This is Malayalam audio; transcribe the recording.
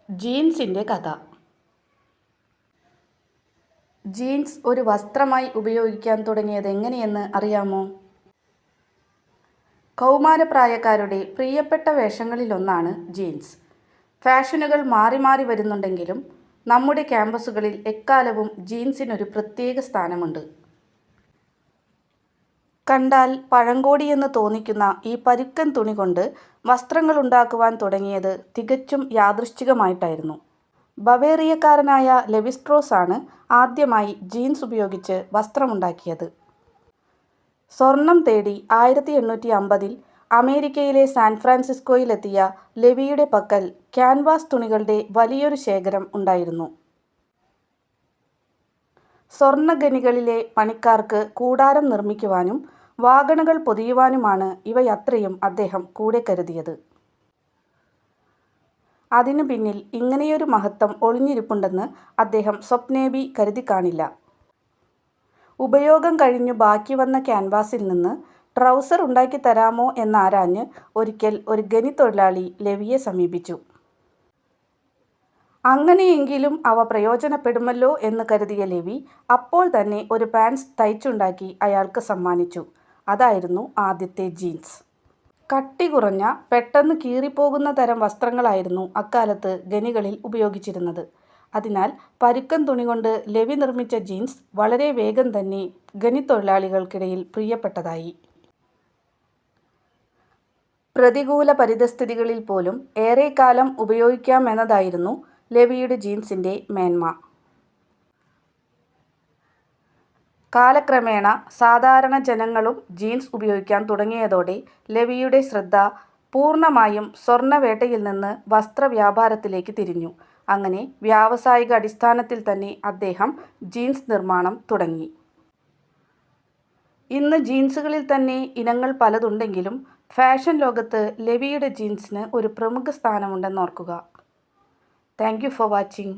ജീൻസിൻ്റെ കഥ. ജീൻസ് ഒരു വസ്ത്രമായി ഉപയോഗിക്കാൻ തുടങ്ങിയത് എങ്ങനെയെന്ന് അറിയാമോ? കൗമാരപ്രായക്കാരുടെ പ്രിയപ്പെട്ട വേഷങ്ങളിലൊന്നാണ് ജീൻസ്. ഫാഷനുകൾ മാറി മാറി വരുന്നുണ്ടെങ്കിലും നമ്മുടെ ക്യാമ്പസുകളിൽ എക്കാലവും ജീൻസിനൊരു പ്രത്യേക സ്ഥാനമുണ്ട്. കണ്ടാൽ പഴങ്കോടിയെന്ന് തോന്നിക്കുന്ന ഈ പരുക്കൻ തുണി കൊണ്ട് വസ്ത്രങ്ങൾ ഉണ്ടാക്കുവാൻ തുടങ്ങിയത് തികച്ചും യാദൃച്ഛികമായിട്ടായിരുന്നു. ബവേറിയക്കാരനായ ലെവിസ്ട്രോസ് ആണ് ആദ്യമായി ജീൻസ് ഉപയോഗിച്ച് വസ്ത്രമുണ്ടാക്കിയത്. സ്വർണം തേടി 1850-ൽ അമേരിക്കയിലെ സാൻ ഫ്രാൻസിസ്കോയിലെത്തിയ ലെവിയുടെ പക്കൽ ക്യാൻവാസ് തുണികളുടെ വലിയൊരു ശേഖരം ഉണ്ടായിരുന്നു. സ്വർണ്ണഖനികളിലെ പണിക്കാർക്ക് കൂടാരം നിർമ്മിക്കുവാനും വാഗണുകൾ പൊതിയുവാനുമാണ് ഇവയത്രയും അദ്ദേഹം കൂടെ കരുതിയത്. അതിനു പിന്നിൽ ഇങ്ങനെയൊരു മഹത്വം ഒളിഞ്ഞിരിപ്പുണ്ടെന്ന് അദ്ദേഹം സ്വപ്നേബി കരുതിക്കാണില്ല. ഉപയോഗം കഴിഞ്ഞു ബാക്കി വന്ന ക്യാൻവാസിൽ നിന്ന് ട്രൗസർ ഉണ്ടാക്കി തരാമോ എന്നാരാഞ്ഞ് ഒരിക്കൽ ഒരു ഖനിത്തൊഴിലാളി ലെവിയെ സമീപിച്ചു. അങ്ങനെയെങ്കിലും അവ പ്രയോജനപ്പെടുമല്ലോ എന്ന് കരുതിയ ലെവി അപ്പോൾ തന്നെ ഒരു പാൻസ് തയ്ച്ചുണ്ടാക്കി അയാൾക്ക് സമ്മാനിച്ചു. അതായിരുന്നു ആദ്യത്തെ ജീൻസ്. കട്ടി കുറഞ്ഞ, പെട്ടെന്ന് കീറിപ്പോകുന്ന തരം വസ്ത്രങ്ങളായിരുന്നു അക്കാലത്ത് ഖനികളിൽ ഉപയോഗിച്ചിരുന്നത്. അതിനാൽ പരുക്കൻ തുണി കൊണ്ട് ലെവി നിർമ്മിച്ച ജീൻസ് വളരെ വേഗം തന്നെ ഖനിത്തൊഴിലാളികൾക്കിടയിൽ പ്രിയപ്പെട്ടതായി. പ്രതികൂല പരിതസ്ഥിതികളിൽ പോലും ഏറെക്കാലം ഉപയോഗിക്കാമെന്നതായിരുന്നു ലെവിയുടെ ജീൻസിൻ്റെ മേന്മ. കാലക്രമേണ സാധാരണ ജനങ്ങളും ജീൻസ് ഉപയോഗിക്കാൻ തുടങ്ങിയതോടെ ലെവിയുടെ ശ്രദ്ധ പൂർണ്ണമായും സ്വർണ്ണവേട്ടയിൽ നിന്ന് വസ്ത്രവ്യാപാരത്തിലേക്ക് തിരിഞ്ഞു. അങ്ങനെ വ്യാവസായിക അടിസ്ഥാനത്തിൽ തന്നെ അദ്ദേഹം ജീൻസ് നിർമ്മാണം തുടങ്ങി. ഇന്ന് ജീൻസുകളിൽ തന്നെ ഇനങ്ങൾ പലതുണ്ടെങ്കിലും ഫാഷൻ ലോകത്ത് ലെവിയുടെ ജീൻസിന് ഒരു പ്രമുഖ സ്ഥാനമുണ്ടെന്നോർക്കുക. Thank you for watching.